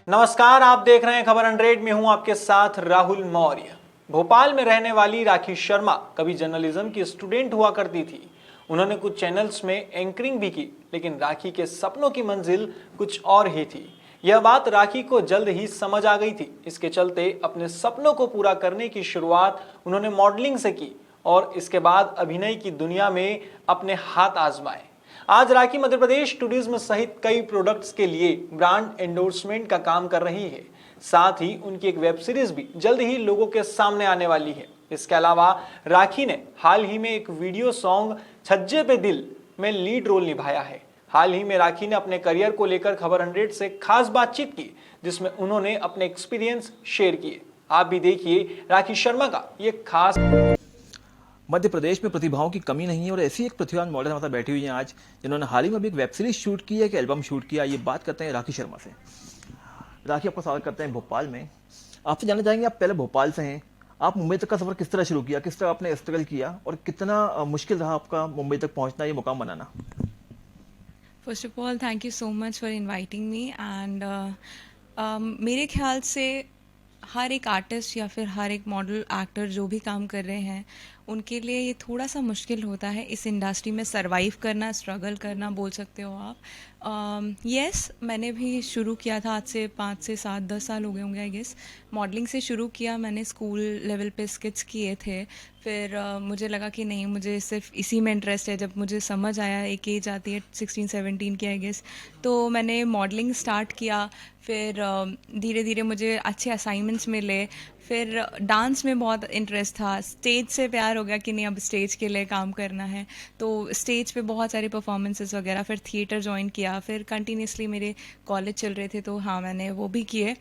नमस्कार, आप देख रहे हैं खबर 100 में हूं आपके साथ राहुल मौर्य। भोपाल में रहने वाली राखी शर्मा कभी जर्नलिज्म की स्टूडेंट हुआ करती थी। उन्होंने कुछ चैनल्स में एंकरिंग भी की, लेकिन राखी के सपनों की मंजिल कुछ और ही थी। यह बात राखी को जल्द ही समझ आ गई थी। इसके चलते अपने सपनों को पूरा करने की शुरुआत उन्होंने मॉडलिंग से की और इसके बाद अभिनय की दुनिया में अपने हाथ आजमाए। आज राखी मध्य प्रदेश टूरिज्म सहित कई प्रोडक्ट्स के लिए ब्रांड एंडोर्समेंट का काम कर रही है। साथ ही उनकी एक वेब सीरीज भी जल्द ही लोगों के सामने आने वाली है। इसके अलावा राखी ने हाल ही में एक वीडियो सॉन्ग छज्जे पे दिल में लीड रोल निभाया है। हाल ही में राखी ने अपने करियर को लेकर खबर 100 से खास बातचीत की, जिसमें उन्होंने अपने एक्सपीरियंस शेयर किए। आप भी देखिए राखी शर्मा का ये खास। मध्य प्रदेश में प्रतिभाओं की कमी नहीं है और ऐसी एक प्रतिभावान मॉडल हमारे साथ बैठी हुई हैं आज, जिन्होंने हाल ही में भी एक वेब सीरीज शूट की है, एक एल्बम शूट किया। ये बात करते हैं राखी शर्मा से। राखी, आपका स्वागत करते हैं भोपाल में। आपसे जानना चाहेंगे, आप पहले भोपाल से हैं, आप मुंबई तक का सफर किस तरह शुरू किया, किस तरह आपने स्ट्रगल किया और कितना मुश्किल रहा आपका मुंबई तक पहुंचना, ये मुकाम बनाना? First of all thank you so much for inviting me and मेरे ख्याल से हर एक आर्टिस्ट या फिर हर एक मॉडल एक्टर जो भी काम कर रहे हैं उनके लिए ये थोड़ा सा मुश्किल होता है इस इंडस्ट्री में सरवाइव करना, स्ट्रगल करना बोल सकते हो आप। यस, मैंने भी शुरू किया था, आज से 5 से 7 10 साल हो गए होंगे आई गेस। मॉडलिंग से शुरू किया मैंने, स्कूल लेवल पे स्किट्स किए थे। फिर मुझे लगा कि नहीं, मुझे सिर्फ इसी में इंटरेस्ट है। जब मुझे समझ आया, एक एज आती है 16-17 की आई गेस, तो मैंने मॉडलिंग स्टार्ट किया। फिर धीरे धीरे मुझे अच्छे असाइनमेंट्स मिले। फिर डांस में बहुत इंटरेस्ट था, स्टेज से प्यार हो गया कि नहीं अब स्टेज के लिए काम करना है। तो स्टेज पे बहुत सारे परफॉर्मेंसेस वगैरह, फिर थिएटर ज्वाइन किया। फिर कंटिन्यूसली मेरे कॉलेज चल रहे थे तो हाँ, मैंने वो भी किए।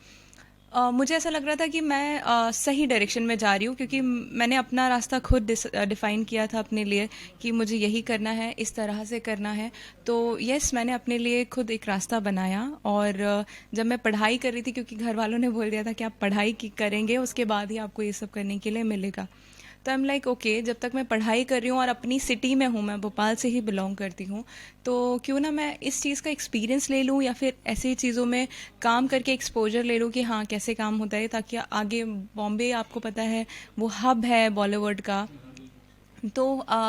मुझे ऐसा लग रहा था कि मैं सही डायरेक्शन में जा रही हूँ, क्योंकि मैंने अपना रास्ता खुद डिफ़ाइन किया था अपने लिए कि मुझे यही करना है, इस तरह से करना है। तो यस, मैंने अपने लिए खुद एक रास्ता बनाया। और जब मैं पढ़ाई कर रही थी, क्योंकि घर वालों ने बोल दिया था कि आप पढ़ाई करेंगे उसके बाद ही आपको ये सब करने के लिए मिलेगा, तो आई एम लाइक ओके, जब तक मैं पढ़ाई कर रही हूँ और अपनी सिटी में हूँ, मैं भोपाल से ही बिलोंग करती हूँ, तो क्यों ना मैं इस चीज़ का एक्सपीरियंस ले लूँ या फिर ऐसी चीज़ों में काम करके एक्सपोजर ले लूँ कि हाँ कैसे काम होता है, ताकि आगे बॉम्बे आपको पता है वो हब है बॉलीवुड का, तो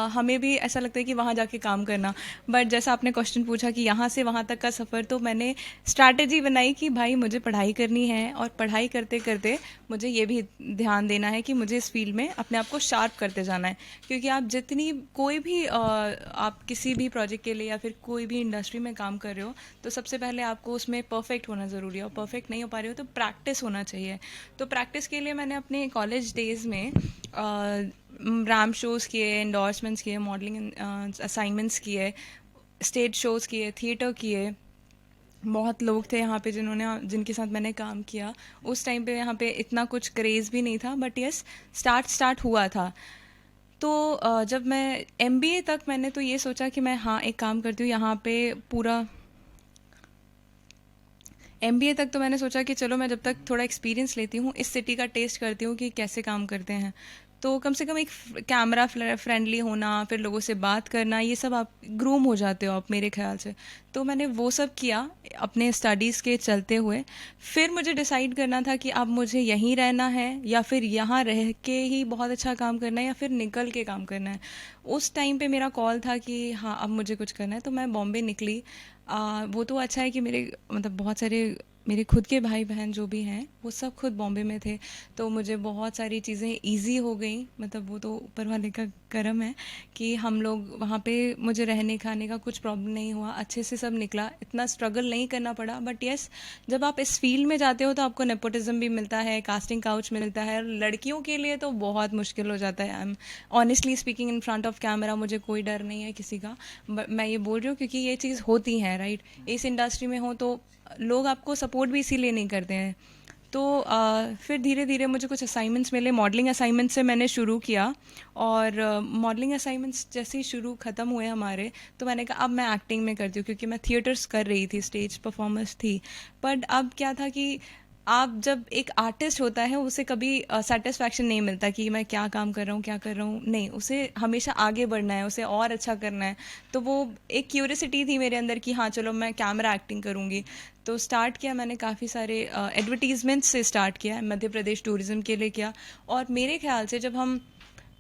हमें भी ऐसा लगता है कि वहाँ जाके काम करना। बट जैसा आपने क्वेश्चन पूछा कि यहाँ से वहाँ तक का सफ़र, तो मैंने स्ट्रैटेजी बनाई कि भाई मुझे पढ़ाई करनी है और पढ़ाई करते करते मुझे ये भी ध्यान देना है कि मुझे इस फील्ड में अपने आप को शार्प करते जाना है। क्योंकि आप जितनी कोई भी आप किसी भी प्रोजेक्ट के लिए या फिर कोई भी इंडस्ट्री में काम कर रहे हो, तो सबसे पहले आपको उसमें परफेक्ट होना ज़रूरी है, और परफेक्ट नहीं हो पा रहे हो तो प्रैक्टिस होना चाहिए। तो प्रैक्टिस के लिए मैंने अपने कॉलेज डेज़ में रैम शोज़ किए, एंडोर्समेंट्स किए, मॉडलिंग असाइनमेंट्स किए, स्टेज शोज़ किए, थिएटर किए। बहुत लोग थे यहाँ पे जिनके साथ मैंने काम किया। उस टाइम पे यहाँ पे इतना कुछ क्रेज़ भी नहीं था, बट यस, स्टार्ट हुआ था। तो जब मैं MBA तक, मैंने तो ये सोचा कि मैं हाँ एक काम करती हूँ यहाँ पे पूरा MBA तक, तो मैंने सोचा कि चलो मैं जब तक थोड़ा एक्सपीरियंस लेती हूँ, इस सिटी का टेस्ट करती हूँ कि कैसे काम करते हैं, तो कम से कम एक कैमरा फ्रेंडली होना, फिर लोगों से बात करना, ये सब आप ग्रूम हो जाते हो आप, मेरे ख्याल से। तो मैंने वो सब किया अपने स्टडीज़ के चलते हुए। फिर मुझे डिसाइड करना था कि अब मुझे यहीं रहना है या फिर यहाँ रह के ही बहुत अच्छा काम करना है या फिर निकल के काम करना है। उस टाइम पे मेरा कॉल था कि हाँ अब मुझे कुछ करना है, तो मैं बॉम्बे निकली। वो तो अच्छा है कि मेरे मतलब बहुत सारे मेरे खुद के भाई बहन जो भी हैं वो सब खुद बॉम्बे में थे, तो मुझे बहुत सारी चीज़ें इजी हो गई। मतलब वो तो ऊपर वाले का करम है कि हम लोग वहाँ पे, मुझे रहने खाने का कुछ प्रॉब्लम नहीं हुआ, अच्छे से सब निकला, इतना स्ट्रगल नहीं करना पड़ा। बट यस, जब आप इस फील्ड में जाते हो तो आपको नेपोटिज्म भी मिलता है, कास्टिंग काउच मिलता है। लड़कियों के लिए तो बहुत मुश्किल हो जाता है। I am honestly speaking, in front of camera मुझे कोई डर नहीं है किसी का, बट मैं ये बोल रही हूँ क्योंकि ये चीज़ होती है, राइट। इस इंडस्ट्री में हो तो लोग आपको सपोर्ट भी इसीलिए नहीं करते हैं। तो फिर धीरे धीरे मुझे कुछ असाइनमेंट्स मिले, मॉडलिंग असाइनमेंट से मैंने शुरू किया। और मॉडलिंग असाइनमेंट्स जैसे ही शुरू ख़त्म हुए हमारे, तो मैंने कहा अब मैं एक्टिंग में करती हूँ, क्योंकि मैं थिएटर्स कर रही थी, स्टेज परफॉर्मेंस थी। बट अब क्या था कि आप जब एक आर्टिस्ट होता है उसे कभी सेटिस्फैक्शन नहीं मिलता कि मैं क्या काम कर रहा हूँ क्या कर रहा हूँ, नहीं, उसे हमेशा आगे बढ़ना है, उसे और अच्छा करना है। तो वो एक क्यूरियोसिटी थी मेरे अंदर कि हाँ चलो मैं कैमरा एक्टिंग करूँगी। तो स्टार्ट किया मैंने, काफ़ी सारे एडवर्टीजमेंट्स से स्टार्ट किया, मध्य प्रदेश टूरिज़्म के लिए किया। और मेरे ख्याल से जब हम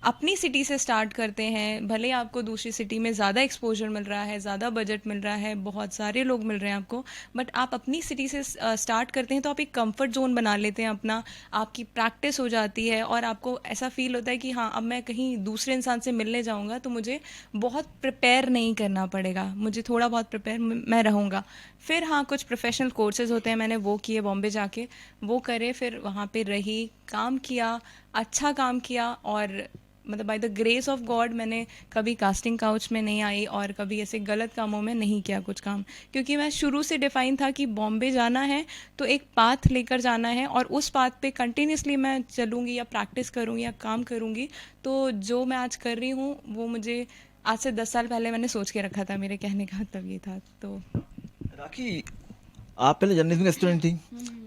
अपनी सिटी से स्टार्ट करते हैं, भले आपको दूसरी सिटी में ज़्यादा एक्सपोजर मिल रहा है, ज़्यादा बजट मिल रहा है, बहुत सारे लोग मिल रहे हैं आपको, बट आप अपनी सिटी से स्टार्ट करते हैं तो आप एक कंफर्ट जोन बना लेते हैं अपना, आपकी प्रैक्टिस हो जाती है और आपको ऐसा फील होता है कि हाँ अब मैं कहीं दूसरे इंसान से मिलने जाऊँगा तो मुझे बहुत प्रिपेयर नहीं करना पड़ेगा, मुझे थोड़ा बहुत प्रिपेयर मैं रहूँगा। फिर हाँ कुछ प्रोफेशनल कोर्सेज होते हैं, मैंने वो किए बॉम्बे जाके, वो करे, फिर वहाँ पे रही, काम किया, अच्छा काम किया। और मतलब by the grace of God मैंने कभी कास्टिंग काउच में नहीं आई और कभी ऐसे गलत कामों में नहीं किया कुछ काम, क्योंकि मैं शुरू से डिफाइन था कि बॉम्बे जाना है तो एक पाथ लेकर जाना है और उस पाथ पे कंटिन्यूसली मैं चलूँगी या प्रैक्टिस करूँगी या काम करूँगी। तो जो मैं आज कर रही हूँ वो मुझे आज से 10 साल पहले मैंने सोच के रखा था, मेरे कहने का मतलब ये था। तो राखी, आप पहले जर्नलिज्म का स्टूडेंट थी,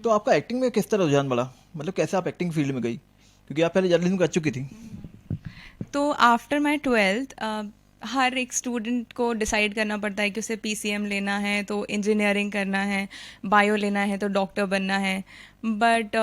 तो आपका एक्टिंग में किस तरह रुझान बढ़ा? मतलब कैसे आप एक्टिंग फील्ड में गई, क्योंकि आप पहले जर्नलिज्म कर चुकी थी। तो आफ्टर माई 12th हर एक स्टूडेंट को डिसाइड करना पड़ता है कि उसे पीसीएम लेना है तो इंजीनियरिंग करना है, बायो लेना है तो डॉक्टर बनना है। बट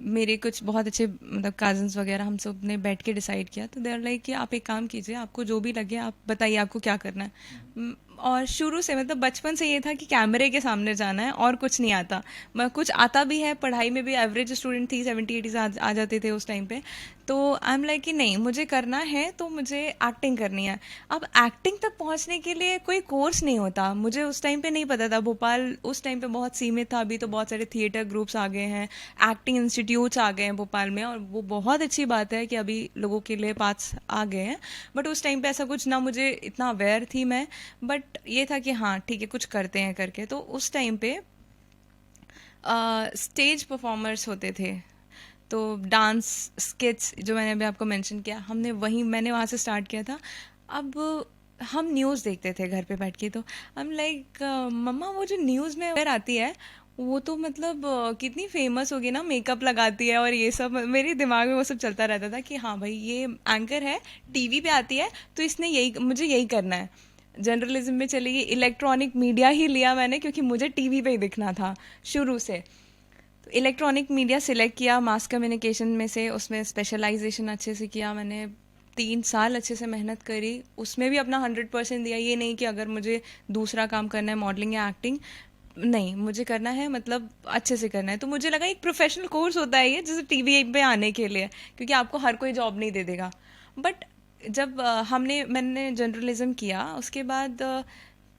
मेरे कुछ बहुत अच्छे मतलब कज़न्स वगैरह हम सब ने बैठ के डिसाइड किया, तो देर लाइक कि आप एक काम कीजिए, आपको जो भी लगे आप बताइए आपको क्या करना है। और शुरू से मतलब बचपन से ये था कि कैमरे के सामने जाना है और कुछ नहीं आता। कुछ आता भी है, पढ़ाई में भी एवरेज स्टूडेंट थी, 70-80 आ जाते थे उस टाइम पे। तो आई एम लाइक कि नहीं, मुझे करना है तो मुझे एक्टिंग करनी है। अब एक्टिंग तक पहुंचने के लिए कोई कोर्स नहीं होता, मुझे उस टाइम पे नहीं पता था। भोपाल उस टाइम पे बहुत सीमित था, अभी तो बहुत सारे थिएटर ग्रुप्स आ गए हैं, एक्टिंग इंस्टीट्यूट्स आ गए हैं भोपाल में, और वो बहुत अच्छी बात है कि अभी लोगों के लिए पाथ्स आ गए हैं। बट उस टाइम पे ऐसा कुछ ना, मुझे इतना अवेयर थी मैं, बट ये था कि हाँ ठीक है कुछ करते हैं करके। तो उस टाइम पे स्टेज परफॉर्मर्स होते थे, तो डांस स्किट्स जो मैंने अभी आपको मेंशन किया, मैंने वहाँ से स्टार्ट किया था। अब हम न्यूज़ देखते थे घर पे बैठ के, तो हम लाइक मम्मा वो जो न्यूज़ में खबर आती है वो तो मतलब कितनी फेमस होगी ना, मेकअप लगाती है और ये सब, मेरे दिमाग में वो सब चलता रहता था कि हाँ भाई ये एंकर है, टीवी पे आती है तो इसने मुझे यही करना है। जर्नलिज्म में चली गई, इलेक्ट्रॉनिक मीडिया ही लिया मैंने क्योंकि मुझे टीवी पे ही दिखना था शुरू से। तो इलेक्ट्रॉनिक मीडिया सिलेक्ट किया मास कम्युनिकेशन में से, उसमें स्पेशलाइजेशन अच्छे से किया मैंने, 3 साल अच्छे से मेहनत करी, उसमें भी अपना 100% दिया। ये नहीं कि अगर मुझे दूसरा काम करना है मॉडलिंग या एक्टिंग, नहीं, मुझे करना है मतलब अच्छे से करना है। तो मुझे लगा एक प्रोफेशनल कोर्स होता है ये, जैसे टीवी पे आने के लिए, क्योंकि आपको हर कोई जॉब नहीं दे देगा। बट जब मैंने जर्नलिज्म किया उसके बाद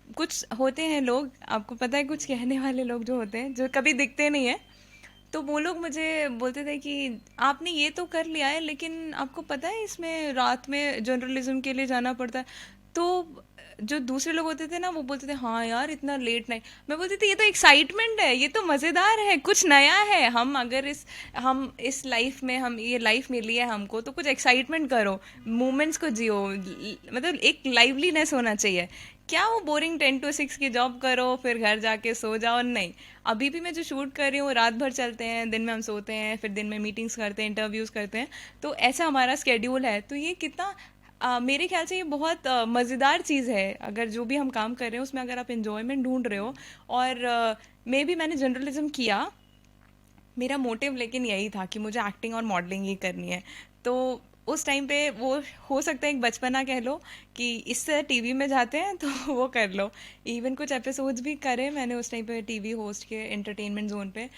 कुछ होते हैं लोग, आपको पता है, कुछ कहने वाले लोग जो होते हैं जो कभी दिखते नहीं है, तो वो लोग मुझे बोलते थे कि आपने ये तो कर लिया है लेकिन आपको पता है इसमें रात में जर्नलिज्म के लिए जाना पड़ता है। तो जो दूसरे लोग होते थे ना वो बोलते थे हाँ यार इतना लेट नाइट, मैं बोलती थी ये तो एक्साइटमेंट है, ये तो मज़ेदार है, कुछ नया है। हम इस लाइफ में, हम ये लाइफ मिली है हमको, तो कुछ एक्साइटमेंट करो, मोमेंट्स को जियो, मतलब एक लाइवलीनेस होना चाहिए। क्या वो बोरिंग 10 to 6 की जॉब करो फिर घर जाके सो जाओ, नहीं। अभी भी मैं जो शूट कर रही हूँ रात भर चलते हैं, दिन में हम सोते हैं, फिर दिन में मीटिंग्स करते हैं, इंटरव्यूज़ करते हैं, तो ऐसा हमारा स्केड्यूल है। तो ये कितना मेरे ख्याल से ये बहुत मज़ेदार चीज़ है, अगर जो भी हम काम कर रहे हैं उसमें अगर आप इन्जॉयमेंट ढूंढ रहे हो। और मैंने जर्नलिज्म किया, मेरा मोटिव लेकिन यही था कि मुझे एक्टिंग और मॉडलिंग ही करनी है। तो उस टाइम पे वो हो सकता है एक बचपना कह लो कि इससे टीवी में जाते हैं तो वो कर लो। इवन कुछ एपिसोड्स भी करे मैंने उस टाइम पे टीवी होस्ट के एंटरटेनमेंट जोन पे,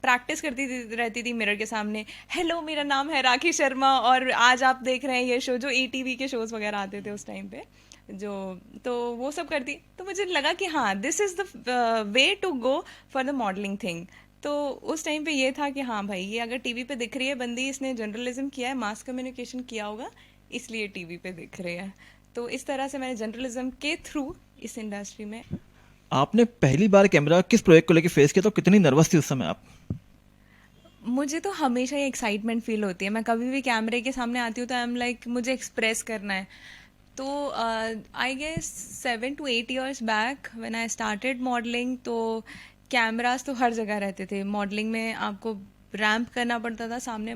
प्रैक्टिस रहती थी मिरर के सामने, हेलो मेरा नाम है राखी शर्मा और आज आप देख रहे हैं ये शो, जो ईटीवी के शोज़ वगैरह आते थे उस टाइम पे जो, तो वो सब करती। तो मुझे लगा कि हाँ this is the way to go for the modelling thing. तो उस टाइम पे ये था कि हाँ भाई ये अगर टीवी पे दिख रही है बंदी, इसने जर्नलिज्म किया है, मास कम्युनिकेशन किया होगा, इसलिए टीवी पे दिख रही है। तो इस तरह से मैंने जर्नलिज्म के थ्रू इस इंडस्ट्री में। आपने पहली बार कैमरा किस प्रोजेक्ट को लेकर फेस किया, तो कितनी नर्वस थी उस समय आप? मुझे तो हमेशा ही एक्साइटमेंट फील होती है, मैं कभी भी कैमरे के सामने आती हूँ तो आई एम लाइक मुझे एक्सप्रेस करना है। तो I guess 7 to 8 years back when I started modelling, तो कैमरास तो हर जगह रहते थे। मॉडलिंग में आपको रैंप करना पड़ता था, सामने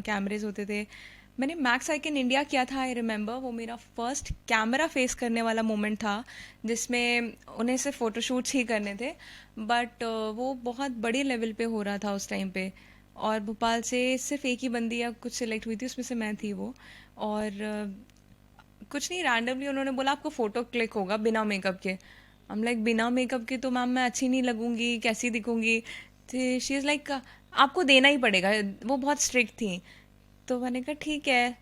कैमरेज होते थे। मैंने मैक्स आइकन इंडिया किया था, आई रिमेंबर। वो मेरा फर्स्ट कैमरा फेस करने वाला मोमेंट था, जिसमें उन्हें सिर्फ फ़ोटोशूट्स ही करने थे। बट वो बहुत बड़े लेवल पे हो रहा था उस टाइम पे, और भोपाल से सिर्फ एक ही बंदी या कुछ सिलेक्ट हुई थी, उसमें से मैं थी वो। और कुछ नहीं, रैंडमली उन्होंने बोला आपको फ़ोटो क्लिक होगा बिना मेकअप के। हम लाइक बिना मेकअप के तो मैम मैं अच्छी नहीं लगूंगी, कैसी दिखूंगी। तो शी इज़ लाइक आपको देना ही पड़ेगा। वो बहुत स्ट्रिक्ट थी। तो मैंने कहा ठीक है।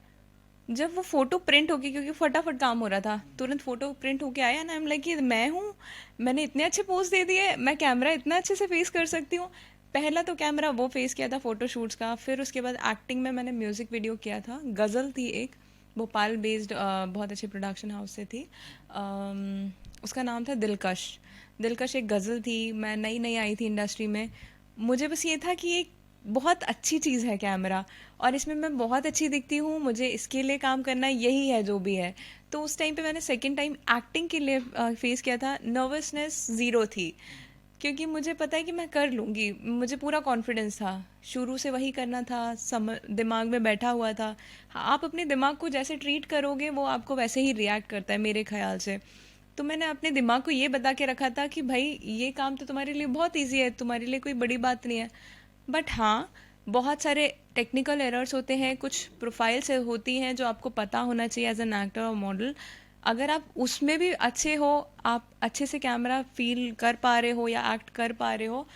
जब वो फ़ोटो प्रिंट होगी, क्योंकि फटाफट काम हो रहा था, तुरंत फ़ोटो प्रिंट होके आया ना, आई एम लाइक ये मैं हूँ, मैंने इतने अच्छे पोज दे दिए, मैं कैमरा इतना अच्छे से फेस कर सकती हूँ। पहला तो कैमरा वो फेस किया था फ़ोटो शूट्स का, फिर उसके बाद एक्टिंग में मैंने म्यूज़िक वीडियो किया था। गज़ल थी एक, भोपाल बेस्ड, बहुत अच्छे प्रोडक्शन हाउस से थी। उसका नाम था दिलकश। दिलकश एक गज़ल थी, मैं नई नई आई थी इंडस्ट्री में। मुझे बस ये था कि एक बहुत अच्छी चीज़ है कैमरा, और इसमें मैं बहुत अच्छी दिखती हूँ, मुझे इसके लिए काम करना यही है जो भी है। तो उस टाइम पे मैंने सेकंड टाइम एक्टिंग के लिए फेस किया था। नर्वसनेस ज़ीरो थी, क्योंकि मुझे पता है कि मैं कर लूँगी, मुझे पूरा कॉन्फिडेंस था, शुरू से वही करना था, दिमाग में बैठा हुआ था। हाँ, आप अपने दिमाग को जैसे ट्रीट करोगे वो आपको वैसे ही रिएक्ट करता है मेरे ख्याल से। तो मैंने अपने दिमाग को ये बता के रखा था कि भाई ये काम तो तुम्हारे लिए बहुत ईजी है, तुम्हारे लिए कोई बड़ी बात नहीं है। बट हाँ, बहुत सारे टेक्निकल एरर्स होते हैं, कुछ प्रोफाइल्स होती हैं जो आपको पता होना चाहिए एज एन एक्टर और मॉडल। अगर आप उसमें भी अच्छे हो, आप अच्छे से कैमरा फील कर पा रहे हो या एक्ट कर पा रहे हो,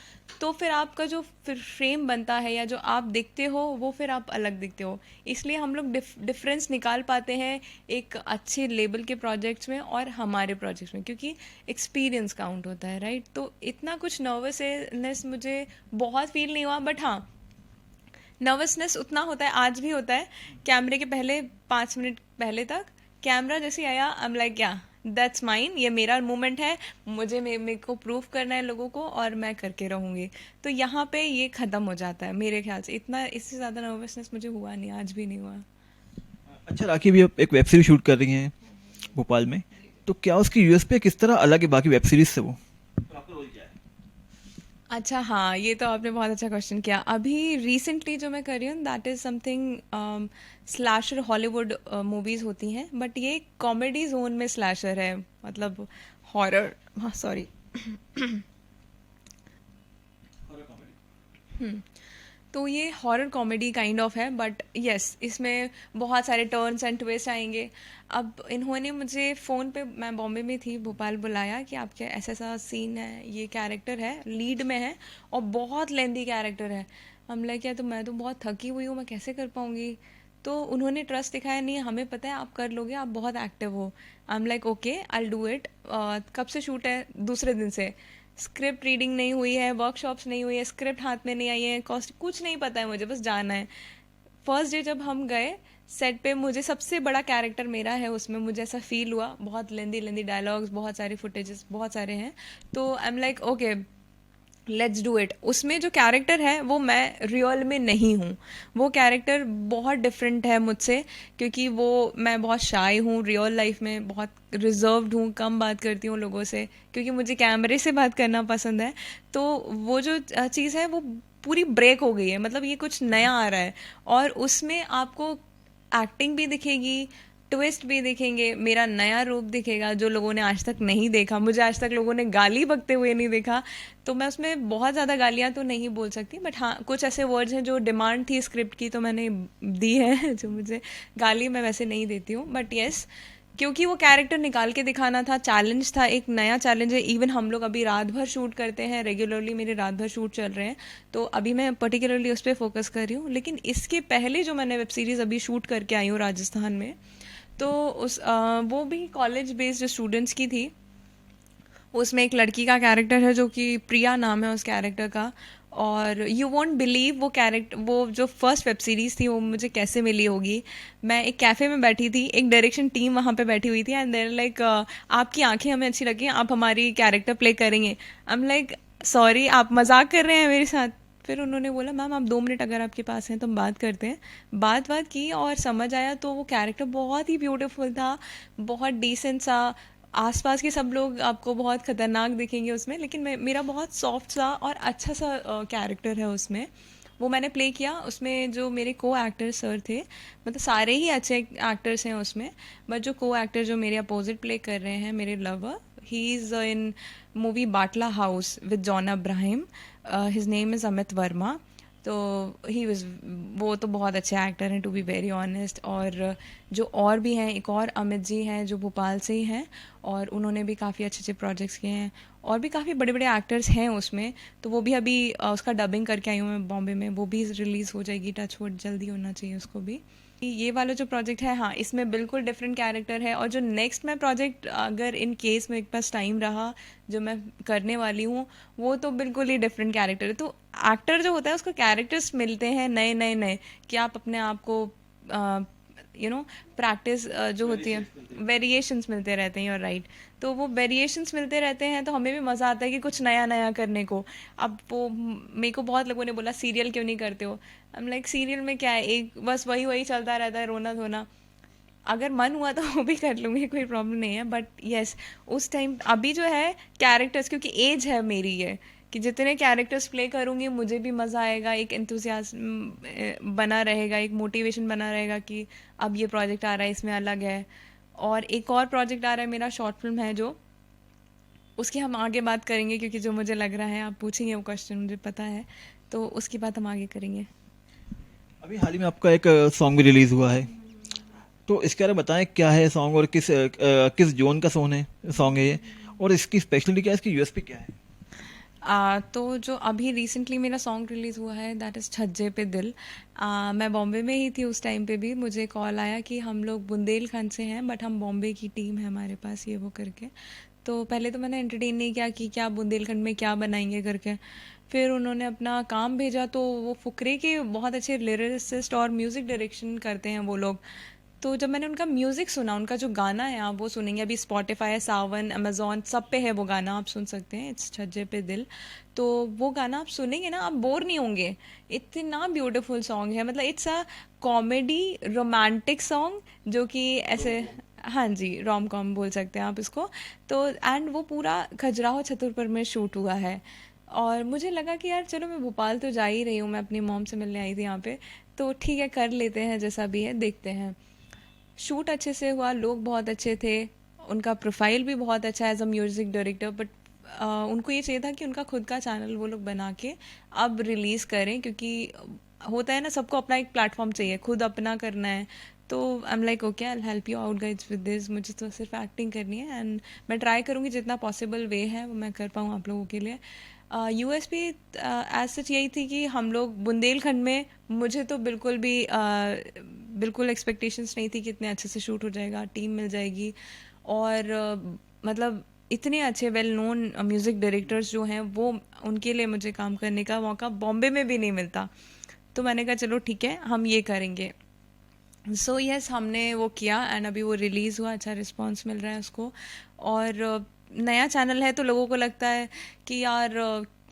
तो फिर आपका जो फिर फ्रेम बनता है या जो आप दिखते हो वो फिर आप अलग दिखते हो। इसलिए हम लोग डिफरेंस निकाल पाते हैं एक अच्छे लेवल के प्रोजेक्ट्स में और हमारे प्रोजेक्ट्स में, क्योंकि एक्सपीरियंस काउंट होता है, राइट। तो इतना कुछ नर्वसनेस मुझे बहुत फील नहीं हुआ। बट हाँ, नर्वसनेस उतना होता है, आज भी होता है। कैमरे के पहले 5 मिनट पहले तक, कैमरा जैसे ही आया आई एम लाइक या दैट्स माइन, ये मेरा मोमेंट है, मुझे मेरे को प्रूव करना है लोगों को, और मैं करके रहूँगी। तो यहाँ पे ये ख़त्म हो जाता है मेरे ख्याल से। इतना इससे ज़्यादा नर्वसनेस मुझे हुआ नहीं, आज भी नहीं हुआ। अच्छा राखी, भी आप एक वेब सीरीज शूट कर रही हैं भोपाल में, तो क्या उसकी यूएसपी किस तरह अलग है बाकी वेब सीरीज से? वो तो आपका रोल क्या है? अच्छा हाँ, ये तो आपने बहुत अच्छा क्वेश्चन किया। अभी रिसेंटली जो मैं कर रही हूँ that is something slasher. Hollywood movies होती हैं, बट ये कॉमेडी जोन में स्लैशर है, मतलब हॉरर, हाँ सॉरी। तो ये हॉरर कॉमेडी काइंड ऑफ है, बट यस, इसमें बहुत सारे टर्न्स एंड ट्विस्ट आएंगे। अब इन्होंने मुझे फ़ोन पे, मैं बॉम्बे में थी, भोपाल बुलाया कि आपके ऐसा ऐसा सीन है, ये कैरेक्टर है, लीड में है, और बहुत लेंदी कैरेक्टर है। हम लाइक क्या, तो मैं तो बहुत थकी हुई हूँ, मैं कैसे कर पाऊँगी। तो उन्होंने ट्रस्ट दिखाया, नहीं हमें पता है आप कर लोगे, आप बहुत एक्टिव हो। आई am like okay, I do it. कब से शूट है? दूसरे दिन से। स्क्रिप्ट रीडिंग नहीं हुई है, वर्कशॉप्स नहीं हुई है, स्क्रिप्ट हाथ में नहीं आई है, कॉस्ट कुछ नहीं पता है, मुझे बस जाना है। फर्स्ट डे जब हम गए सेट पे, मुझे सबसे बड़ा कैरेक्टर मेरा है उसमें, मुझे ऐसा फील हुआ। बहुत लेंदी लेंदी डायलॉग्स, बहुत सारे फुटेजेस, बहुत सारे हैं। तो I am like okay, let's do it. उसमें जो कैरेक्टर है वो मैं रियल में नहीं हूँ, वो कैरेक्टर बहुत डिफरेंट है मुझसे, क्योंकि वो मैं बहुत शाय हूँ, रियल लाइफ में बहुत रिजर्व्ड हूँ, कम बात करती हूँ लोगों से, क्योंकि मुझे कैमरे से बात करना पसंद है। तो वो जो चीज़ है वो पूरी ब्रेक हो गई है, मतलब ये कुछ नया आ रहा है, और उसमें आपको एक्टिंग भी दिखेगी, ट्विस्ट भी दिखेंगे, मेरा नया रूप दिखेगा जो लोगों ने आज तक नहीं देखा। मुझे आज तक लोगों ने गाली बकते हुए नहीं देखा, तो मैं उसमें बहुत ज़्यादा गालियाँ तो नहीं बोल सकती, बट हाँ कुछ ऐसे वर्ड्स हैं जो डिमांड थी स्क्रिप्ट की तो मैंने दी है। जो मुझे गाली मैं वैसे नहीं देती हूँ, बट येस, क्योंकि वो कैरेक्टर निकाल के दिखाना था, चैलेंज था, एक नया चैलेंज है। इवन हम लोग अभी रात भर शूट करते हैं, रेगुलरली मेरे रात भर शूट चल रहे हैं, तो अभी मैं पर्टिकुलरली उस पर फोकस कर रही हूँ। लेकिन इसके पहले जो मैंने वेब सीरीज़ अभी शूट करके आई हूँ राजस्थान में, तो वो भी कॉलेज बेस्ड स्टूडेंट्स की थी। उसमें एक लड़की का कैरेक्टर है जो कि प्रिया नाम है उस कैरेक्टर का, और यू वॉन्ट बिलीव वो जो फर्स्ट वेब सीरीज़ थी वो मुझे कैसे मिली होगी। मैं एक कैफ़े में बैठी थी, एक डायरेक्शन टीम वहाँ पे बैठी हुई थी, एंड देयर लाइक आपकी आंखें हमें अच्छी लगी, आप हमारी कैरेक्टर प्ले करेंगे। आई एम लाइक सॉरी, आप मजाक कर रहे हैं मेरे साथ? फिर उन्होंने बोला मैम आप 2 मिनट अगर आपके पास हैं तो हम बात करते हैं। बात की और समझ आया, तो वो कैरेक्टर बहुत ही ब्यूटीफुल था, बहुत डिसेंट सा, आसपास के सब लोग आपको बहुत खतरनाक दिखेंगे उसमें, लेकिन मेरा बहुत सॉफ्ट सा और अच्छा सा कैरेक्टर है उसमें। वो मैंने प्ले किया। उसमें जो मेरे को एक्टर सर थे, मतलब सारे ही अच्छे एक्टर्स हैं उसमें, बट जो को एक्टर जो मेरे अपोजिट प्ले कर रहे हैं, मेरे lover, he is in movie Batla House with John Abraham. His name is Amit Verma. तो ही वाज, वो तो बहुत अच्छे एक्टर हैं टू बी वेरी ऑनेस्ट। और जो और भी हैं, एक और अमित जी हैं जो भोपाल से ही हैं, और उन्होंने भी काफ़ी अच्छे अच्छे प्रोजेक्ट्स किए हैं, और भी काफ़ी बड़े बड़े एक्टर्स हैं उसमें। तो वो भी अभी उसका डबिंग करके आई हूँ मैं बॉम्बे में, वो भी रिलीज़ हो जाएगी, टच वुड, जल्दी होना चाहिए उसको भी। ये वाला जो प्रोजेक्ट है, हाँ, इसमें बिल्कुल डिफरेंट कैरेक्टर है। और जो नेक्स्ट मैं प्रोजेक्ट, अगर इन केस मेरे पास टाइम रहा, जो मैं करने वाली हूँ, वो तो बिल्कुल ही डिफरेंट कैरेक्टर है। तो एक्टर जो होता है उसको कैरेक्टर्स मिलते हैं नए नए नए, कि आप अपने आप को प्रैक्टिस जो होती है, वेरिएशंस मिलते रहते हैं, और राइट। तो वो वेरिएशंस मिलते रहते हैं, तो हमें भी मज़ा आता है कि कुछ नया नया करने को। अब वो मेरे को बहुत लोगों ने बोला सीरियल क्यों नहीं करते हो। हम लाइक सीरियल में क्या है, एक बस वही वही चलता रहता है, रोना धोना। अगर मन हुआ तो वो भी कर लूँगी, कोई प्रॉब्लम नहीं है। बट यस, उस टाइम अभी जो है कैरेक्टर्स, क्योंकि एज है मेरी ये, कि जितने कैरेक्टर्स प्ले करूँगी मुझे भी मज़ा आएगा, एक एंथुसियाज्म बना रहेगा, एक मोटिवेशन बना रहेगा कि अब ये प्रोजेक्ट आ रहा है, इसमें अलग है। और एक और प्रोजेक्ट आ रहा है मेरा, शॉर्ट फिल्म है जो, उसकी हम आगे बात करेंगे, क्योंकि जो मुझे लग रहा है आप पूछेंगे वो क्वेश्चन मुझे पता है, तो उसकी बात हम आगे करेंगे। अभी हाल ही में आपका एक सॉन्ग भी रिलीज हुआ है, तो इसके बारे में बताएं क्या है सॉन्ग, और किस जोन का सॉन्ग है ये, और इसकी स्पेशलिटी क्या है, इसकी यूएसपी क्या है? तो जो अभी रिसेंटली मेरा सॉन्ग रिलीज़ हुआ है, दैट इज़ छज्जे पे दिल। मैं बॉम्बे में ही थी उस टाइम पे भी, मुझे कॉल आया कि हम लोग बुंदेलखंड से हैं, बट हम बॉम्बे की टीम है हमारे पास, ये वो करके। तो पहले तो मैंने एंटरटेन नहीं किया कि क्या बुंदेलखंड में क्या बनाएंगे करके। फिर उन्होंने अपना काम भेजा, तो वो फुकरे के बहुत अच्छे लिरिसिस्ट और म्यूज़िक डायरेक्शन करते हैं वो लोग। तो जब मैंने उनका म्यूज़िक सुना, उनका जो गाना है, आप वो सुनेंगे, अभी स्पॉटिफाई, सावन, अमेज़ॉन, सब पे है वो गाना, आप सुन सकते हैं, इट्स छज्जे पे दिल। तो वो गाना आप सुनेंगे ना, आप बोर नहीं होंगे। इतना ब्यूटीफुल सॉन्ग है, मतलब it's a comedy romantic song, जो कि ऐसे, हाँ जी, रोम कॉम बोल सकते हैं आप इसको। तो एंड वो पूरा खजुराहो छतरपुर में शूट हुआ है। और मुझे लगा कि यार चलो, मैं भोपाल तो जा ही रही हूँ, मैं अपनी मॉम से मिलने आई थी यहाँ पे, तो ठीक है, कर लेते हैं, जैसा भी है देखते हैं। शूट अच्छे से हुआ, लोग बहुत अच्छे थे, उनका प्रोफाइल भी बहुत अच्छा है as a music director. But उनको ये चाहिए था कि उनका खुद का चैनल वो लोग बना के अब रिलीज़ करें, क्योंकि होता है ना, सबको अपना एक प्लेटफॉर्म चाहिए, खुद अपना करना है। तो I am like okay, I help you out guides with this, मुझे तो सिर्फ एक्टिंग करनी है, एंड मैं ट्राई करूँगी जितना पॉसिबल वे है वो मैं कर पाऊँ आप लोगों के लिए। यूएसपी एज सच यही थी कि हम लोग बुंदेलखंड में, मुझे तो बिल्कुल भी बिल्कुल एक्सपेक्टेशंस नहीं थी कि इतने अच्छे से शूट हो जाएगा, टीम मिल जाएगी, और मतलब इतने अच्छे वेल नोन म्यूज़िक डायरेक्टर्स जो हैं, वो, उनके लिए मुझे काम करने का मौका बॉम्बे में भी नहीं मिलता। तो मैंने कहा चलो ठीक है, हम ये करेंगे। सो यस, हमने वो किया, एंड अभी वो रिलीज़ हुआ, अच्छा रिस्पांस मिल रहा है उसको। और नया चैनल है, तो लोगों को लगता है कि यार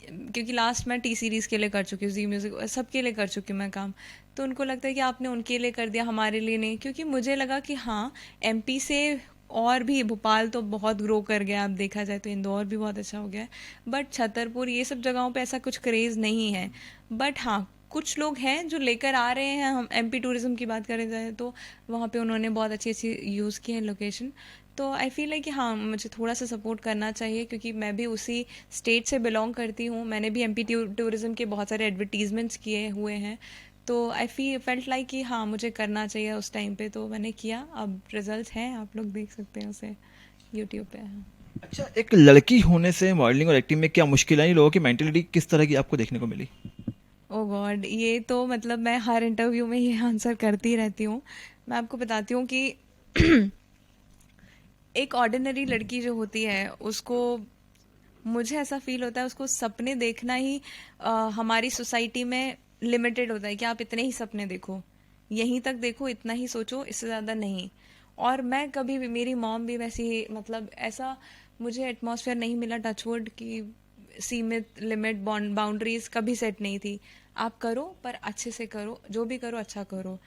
क्योंकि लास्ट मैं टी सीरीज़ के लिए कर चुकी हूँ, जी म्यूज़िक, सबके लिए कर चुकी हूँ मैं काम। तो उनको लगता है कि आपने उनके लिए कर दिया, हमारे लिए नहीं, क्योंकि मुझे लगा कि हाँ, एमपी से और भी भोपाल तो बहुत ग्रो कर गया, अब देखा जाए तो इंदौर भी बहुत अच्छा हो गया है, बट छतरपुर, ये सब जगहों पे ऐसा कुछ क्रेज़ नहीं है। बट हाँ, कुछ लोग हैं जो लेकर आ रहे हैं। हम एमपी टूरिज्म की बात करें जाए तो वहाँ पे उन्होंने बहुत अच्छी अच्छी यूज़ की है लोकेशन। तो आई फील लाइक कि हाँ, मुझे थोड़ा सा सपोर्ट करना चाहिए, क्योंकि मैं भी उसी स्टेट से बिलोंग करती हूँ, मैंने भी एमपी टूरिज्म के बहुत सारे एडवर्टीजमेंट्स किए हुए हैं। तो आई फेल्ट लाइक कि हाँ, मुझे करना चाहिए उस टाइम पे, तो मैंने किया। अब रिजल्ट हैं, आप लोग देख सकते हैं उसे यूट्यूब पे। अच्छा, एक लड़की होने से मॉडलिंग और एक्टिंग में क्या मुश्किल आई, लोगों की मेंटेलिटी किस तरह की आपको देखने को मिली? ओ गॉड, ये तो मतलब मैं हर इंटरव्यू में ये आंसर करती रहती हूँ। मैं आपको बताती हूँ कि एक ऑर्डिनरी लड़की जो होती है, उसको, मुझे ऐसा फील होता है, उसको सपने देखना ही हमारी सोसाइटी में लिमिटेड होता है कि आप इतने ही सपने देखो, यहीं तक देखो, इतना ही सोचो, इससे ज़्यादा नहीं। और मैं कभी भी, मेरी मॉम भी वैसी ही, मतलब ऐसा मुझे एटमॉस्फेयर नहीं मिला, टचवुड, कि सीमित लिमिट बाउंड्रीज कभी सेट नहीं थी। आप करो, पर अच्छे से करो, जो भी करो अच्छा करो।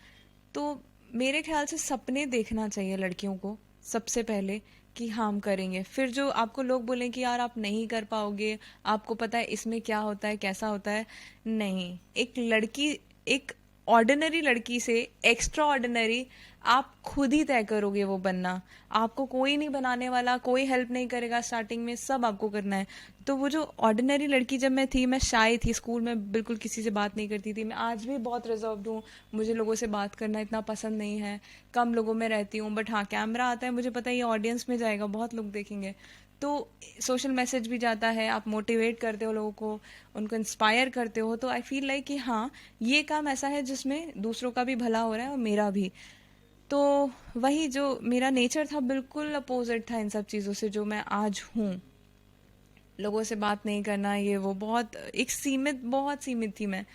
तो मेरे ख्याल से सपने देखना चाहिए लड़कियों को सबसे पहले, कि हाँ हम करेंगे, फिर जो आपको लोग बोलें कि यार आप नहीं कर पाओगे, आपको पता है इसमें क्या होता है कैसा होता है, नहीं। एक लड़की, एक ऑर्डिनरी लड़की से एक्स्ट्रा ऑर्डिनरी आप खुद ही तय करोगे वो बनना। आपको कोई नहीं बनाने वाला, कोई हेल्प नहीं करेगा, स्टार्टिंग में सब आपको करना है। तो वो जो ऑर्डिनरी लड़की जब मैं थी, मैं शाय थी, स्कूल में बिल्कुल किसी से बात नहीं करती थी, मैं आज भी बहुत रिजर्व्ड हूँ, मुझे लोगों से बात करना इतना पसंद नहीं है, कम लोगों में रहती हूँ। बट हाँ, कैमरा आता है, मुझे पता है ये ऑडियंस में जाएगा, बहुत लोग देखेंगे, तो सोशल मैसेज भी जाता है, आप मोटिवेट करते हो लोगों को, उनको इंस्पायर करते हो, तो आई फील लाइक कि हाँ ये काम ऐसा है जिसमें दूसरों का भी भला हो रहा है और मेरा भी। तो वही जो मेरा नेचर था बिल्कुल अपोजिट था इन सब चीज़ों से जो मैं आज हूँ। लोगों से बात नहीं करना, ये वो, बहुत एक सीमित, बहुत सीमित थी मैं।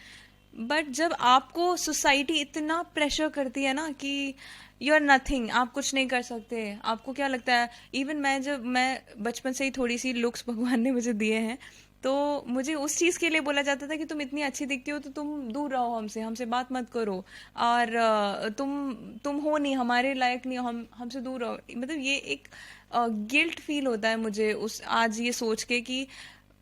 बट जब आपको सोसाइटी इतना प्रेशर करती है ना कि यू आर नथिंग, आप कुछ नहीं कर सकते, आपको क्या लगता है, इवन मैं जब मैं बचपन से ही थोड़ी सी लुक्स भगवान ने मुझे दिए हैं, तो मुझे उस चीज़ के लिए बोला जाता था कि तुम इतनी अच्छी दिखती हो तो तुम दूर रहो हमसे, हमसे बात मत करो, और तुम हो नहीं, हमारे लायक नहीं हो, हमसे दूर रहो। मतलब ये एक गिल्ट फील होता है मुझे उस आज ये सोच के कि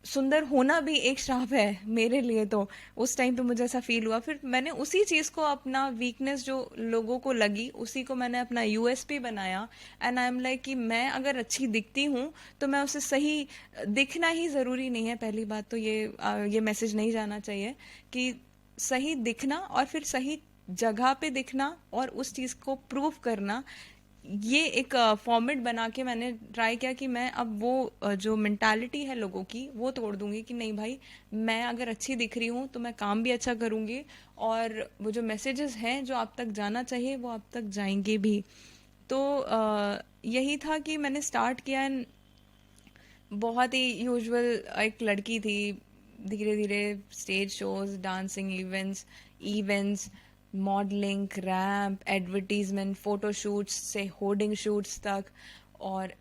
सुंदर होना भी एक श्राप है मेरे लिए। तो उस टाइम पे मुझे ऐसा फील हुआ, फिर मैंने उसी चीज़ को अपना वीकनेस जो लोगों को लगी उसी को मैंने अपना यूएसपी बनाया। एंड आई एम लाइक कि मैं अगर अच्छी दिखती हूँ तो मैं उसे सही दिखना ही ज़रूरी नहीं है। पहली बात तो ये मैसेज नहीं जाना चाहिए कि सही दिखना और फिर सही जगह पे दिखना और उस चीज़ को प्रूव करना, ये एक फॉर्मेट बना के मैंने ट्राई किया कि मैं अब वो जो मेंटालिटी है लोगों की वो तोड़ दूंगी कि नहीं भाई, मैं अगर अच्छी दिख रही हूँ तो मैं काम भी अच्छा करूँगी और वो जो मैसेजेस हैं जो आप तक जाना चाहिए वो आप तक जाएंगे भी। तो यही था कि मैंने स्टार्ट किया। बहुत ही यूजुअल एक लड़की थी, धीरे धीरे stage shows, dancing events, modelling, ramp, advertisement, photo shoots से होर्डिंग शूट्स तक, और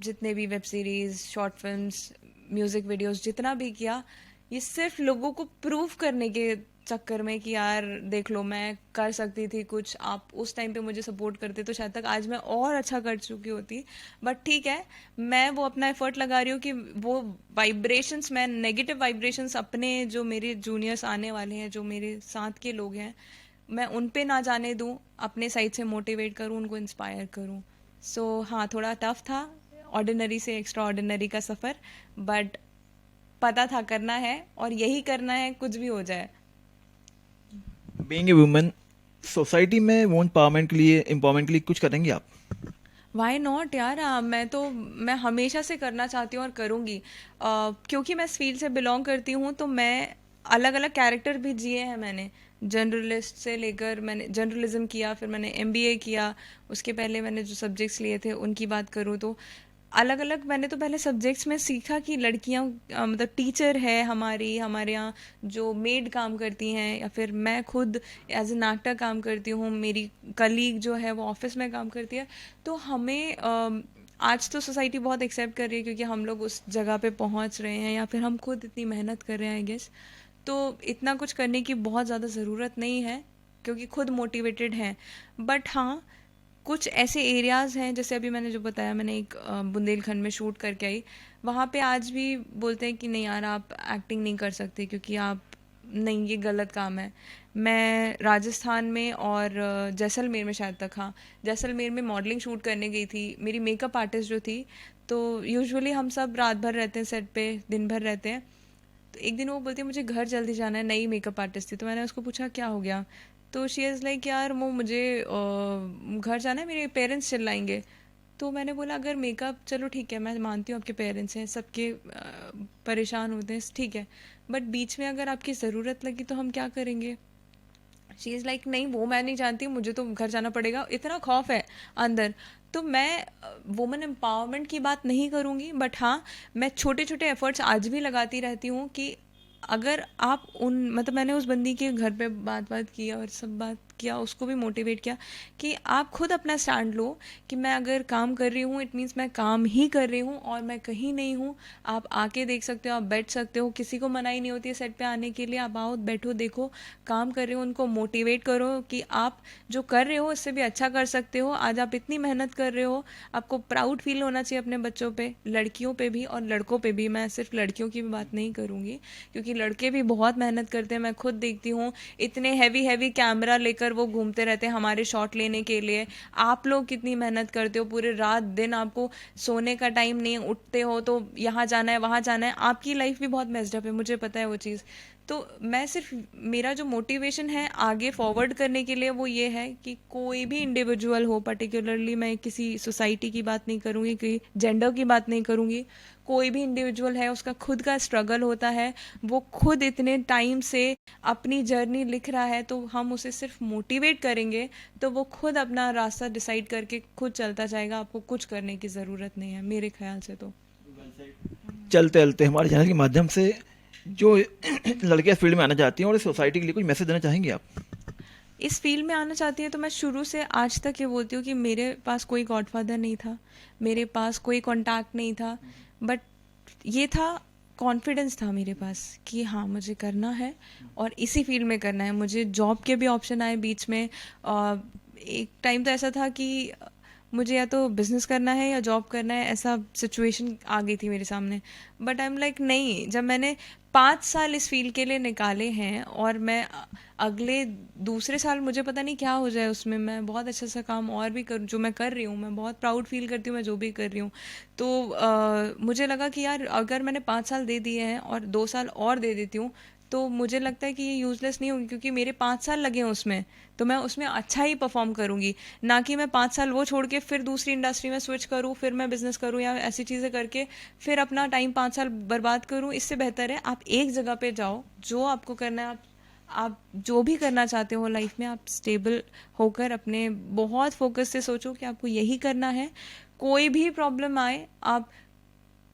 जितने भी web series, short films, music videos जितना भी किया, ये सिर्फ लोगों को प्रूव करने के चक्कर में कि यार देख लो मैं कर सकती थी कुछ, आप उस टाइम पे मुझे सपोर्ट करते तो शायद तक आज मैं और अच्छा कर चुकी होती। बट ठीक है, मैं वो अपना एफर्ट लगा रही हूँ कि वो वाइब्रेशंस, मैं नेगेटिव वाइब्रेशंस अपने जो मेरे जूनियर्स आने वाले हैं, जो मेरे साथ के लोग हैं, मैं उन पे ना जाने दूँ, अपने साइड से मोटिवेट करूँ, उनको इंस्पायर करूँ। सो हाँ, थोड़ा टफ था ऑर्डिनरी से एक्स्ट्रा ऑर्डिनरी का सफ़र, बट पता था करना है और यही करना है, कुछ भी हो जाए। बीइंग ए वुमन, सोसाइटी में वुमेन एम्पावरमेंट के लिए कुछ करेंगे आप? वाई नॉट यार, मैं हमेशा से करना चाहती हूँ और करूँगी। क्योंकि मैं इस फील्ड से बिलोंग करती हूँ तो मैं अलग अलग कैरेक्टर भी जिए हैं मैंने। जर्नलिस्ट से लेकर मैंने जर्नलिज्म किया, फिर मैंने एमबीए किया, उसके पहले मैंने जो सब्जेक्ट्स लिए थे उनकी बात करूँ तो अलग अलग मैंने तो पहले सब्जेक्ट्स में सीखा कि लड़कियां मतलब टीचर है हमारे यहाँ जो मेड काम करती हैं, या फिर मैं खुद एज एन एक्टर काम करती हूँ, मेरी कलीग जो है वो ऑफिस में काम करती है। तो हमें आज तो सोसाइटी बहुत एक्सेप्ट कर रही है क्योंकि हम लोग उस जगह पे पहुँच रहे हैं या फिर हम खुद इतनी मेहनत कर रहे हैं आई गेस। तो इतना कुछ करने की बहुत ज़्यादा ज़रूरत नहीं है क्योंकि खुद मोटिवेटेड हैं। बट हाँ, कुछ ऐसे एरियाज़ हैं, जैसे अभी मैंने जो बताया, मैंने एक बुंदेलखंड में शूट करके आई, वहाँ पे आज भी बोलते हैं कि नहीं यार आप एक्टिंग नहीं कर सकते क्योंकि आप, नहीं ये गलत काम है। मैं राजस्थान में और जैसलमेर में शायद तक, हाँ जैसलमेर में मॉडलिंग शूट करने गई थी। मेरी मेकअप आर्टिस्ट जो थी, तो यूजुअली हम सब रात भर रहते हैं सेट पे, दिन भर रहते हैं। तो एक दिन वो बोलती है मुझे घर जल्दी जाना है, नई मेकअप आर्टिस्ट थी, तो मैंने उसको पूछा क्या हो गया, तो शी इज़ लाइक यार वो मुझे घर जाना है, मेरे पेरेंट्स चिल्लाएंगे। तो मैंने बोला अगर मेकअप, चलो ठीक है मैं मानती हूँ आपके पेरेंट्स हैं, सबके परेशान होते हैं, ठीक है, बट बीच में अगर आपकी ज़रूरत लगी तो हम क्या करेंगे। शी इज़ लाइक नहीं वो मैं नहीं जानती, मुझे तो घर जाना पड़ेगा, इतना खौफ है अंदर। तो मैं वुमेन एम्पावरमेंट की बात नहीं करूँगी, बट हाँ मैं छोटे छोटे एफर्ट्स आज भी लगाती रहती हूँ कि अगर आप उन, मतलब मैंने उस बंदी के घर पे बात की और सब बात किया, उसको भी मोटिवेट किया कि आप खुद अपना स्टैंड लो कि मैं अगर काम कर रही हूँ इट मीन्स मैं काम ही कर रही हूँ और मैं कहीं नहीं हूँ। आप आके देख सकते हो, आप बैठ सकते हो, किसी को मनाही नहीं होती है सेट पे आने के लिए। आप आओ, बैठो, देखो काम कर रहे हो, उनको मोटिवेट करो कि आप जो कर रहे हो उससे भी अच्छा कर सकते हो। आज आप इतनी मेहनत कर रहे हो, आपको प्राउड फील होना चाहिए अपने बच्चों पे, लड़कियों पे भी और लड़कों पे भी। मैं सिर्फ लड़कियों की भी बात नहीं करूँगी क्योंकि लड़के भी बहुत मेहनत करते हैं। मैं खुद देखती हूँ इतने हैवी हैवी कैमरा लेकर वो घूमते रहते हैं हमारे शॉट लेने के लिए। आप लोग कितनी मेहनत करते हो, पूरे रात दिन आपको सोने का टाइम नहीं, उठते हो तो यहाँ जाना है वहाँ जाना है। आपकी लाइफ भी बहुत मेस्ड अप है, मुझे पता है वो चीज़। तो मैं सिर्फ, मेरा जो मोटिवेशन है आगे फॉरवर्ड करने के लिए वो ये है कि कोई भी इंडिविजुअल हो, पर्टिकुलरली मैं किसी सोसाइटी की बात नहीं करूँगी, कि जेंडर की बात नहीं करूँगी, कोई भी इंडिविजुअल है उसका खुद का स्ट्रगल होता है, वो खुद इतने टाइम से अपनी जर्नी लिख रहा है, तो हम उसे सिर्फ मोटिवेट करेंगे तो वो खुद अपना रास्ता डिसाइड करके खुद चलता जाएगा। आपको कुछ करने की ज़रूरत नहीं है मेरे ख्याल से। तो चलते चलते हमारे चैनल के माध्यम से जो लड़कियां इस फील्ड में आना चाहती हैं और इस सोसाइटी के लिए कुछ मैसेज देना चाहेंगे आप? इस फील्ड में आना चाहती है तो मैं शुरू से आज तक ये बोलती हूँ कि मेरे पास कोई गॉडफादर नहीं था, मेरे पास कोई कॉन्टैक्ट नहीं था, बट ये था, कॉन्फिडेंस था मेरे पास कि हाँ मुझे करना है और इसी फील्ड में करना है। मुझे जॉब के भी ऑप्शन आए बीच में। एक टाइम तो ऐसा था कि मुझे या तो बिज़नेस करना है या जॉब करना है, ऐसा सिचुएशन आ गई थी मेरे सामने। बट आई एम लाइक नहीं, जब मैंने 5 साल इस फील्ड के लिए निकाले हैं और मैं अगले दूसरे साल मुझे पता नहीं क्या हो जाए उसमें मैं बहुत अच्छा सा काम और भी करूँ, जो मैं कर रही हूँ, मैं बहुत प्राउड फील करती हूँ मैं जो भी कर रही हूँ। तो मुझे लगा कि यार अगर मैंने 5 साल दे दिए हैं और 2 साल और दे देती हूँ तो मुझे लगता है कि ये यूज़लेस नहीं होगी, क्योंकि मेरे 5 साल लगे हैं उसमें, तो मैं उसमें अच्छा ही परफॉर्म करूँगी। ना कि मैं 5 साल वो छोड़ के फिर दूसरी इंडस्ट्री में स्विच करूँ, फिर मैं बिज़नेस करूँ या ऐसी चीज़ें करके फिर अपना टाइम 5 साल बर्बाद करूँ। इससे बेहतर है आप एक जगह पे जाओ, जो आपको करना है, आप जो भी करना चाहते हो लाइफ में, आप स्टेबल होकर अपने बहुत फोकस से सोचो कि आपको यही करना है। कोई भी प्रॉब्लम आए, आप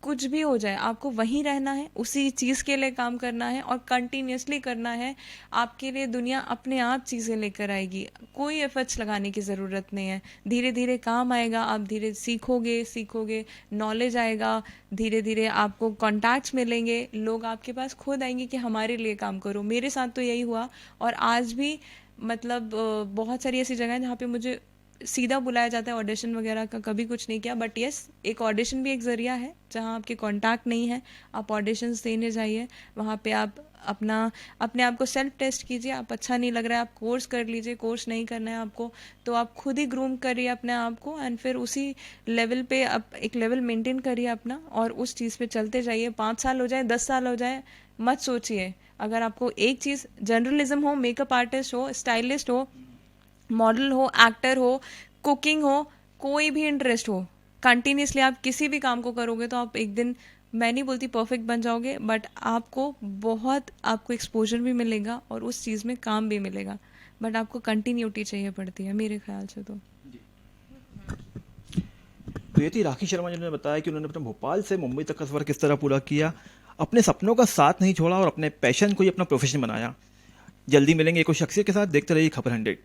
कुछ भी हो जाए, आपको वहीं रहना है, उसी चीज़ के लिए काम करना है और कंटिन्यूसली करना है। आपके लिए दुनिया अपने आप चीज़ें लेकर आएगी, कोई एफर्ट्स लगाने की ज़रूरत नहीं है। धीरे धीरे काम आएगा, आप धीरे सीखोगे, नॉलेज आएगा, धीरे धीरे आपको कॉन्टैक्ट्स मिलेंगे, लोग आपके पास खुद आएंगे कि हमारे लिए काम करो। मेरे साथ तो यही हुआ और आज भी मतलब बहुत सारी ऐसी जगह हैं जहाँ पे मुझे सीधा बुलाया जाता है, ऑडिशन वगैरह का कभी कुछ नहीं किया। बट यस, एक ऑडिशन भी एक ज़रिया है, जहाँ आपके कांटेक्ट नहीं है आप ऑडिशंस देने जाइए, वहाँ पे आप अपने आप को सेल्फ टेस्ट कीजिए। आप अच्छा नहीं लग रहा है, आप कोर्स कर लीजिए, कोर्स नहीं करना है आपको तो आप खुद ही ग्रूम करिए अपने आप को एंड फिर उसी लेवल पे आप एक लेवल मेंटेन करिए अपना और उस चीज़ पे चलते जाइए। 5 साल हो जाए, 10 साल हो जाए, मत सोचिए। अगर आपको एक चीज़, जर्नलिज्म हो, मेकअप आर्टिस्ट हो, स्टाइलिस्ट हो, मॉडल हो, एक्टर हो, कुकिंग हो, कोई भी इंटरेस्ट हो, कंटिन्यूसली आप किसी भी काम को करोगे तो आप एक दिन, मैं नहीं बोलती परफेक्ट बन जाओगे, बट आपको एक्सपोजर भी मिलेगा और उस चीज़ में काम भी मिलेगा। बट आपको कंटिन्यूटी चाहिए पड़ती है मेरे ख्याल से। तो ये थी राखी शर्मा जिन्होंने बताया कि उन्होंने अपने भोपाल से मुंबई तक का सफर किस तरह पूरा किया, अपने सपनों का साथ नहीं छोड़ा और अपने पैशन को ही अपना प्रोफेशन बनाया। जल्दी मिलेंगे एक और शख्सियत के साथ। देखते रहिए खबर 100।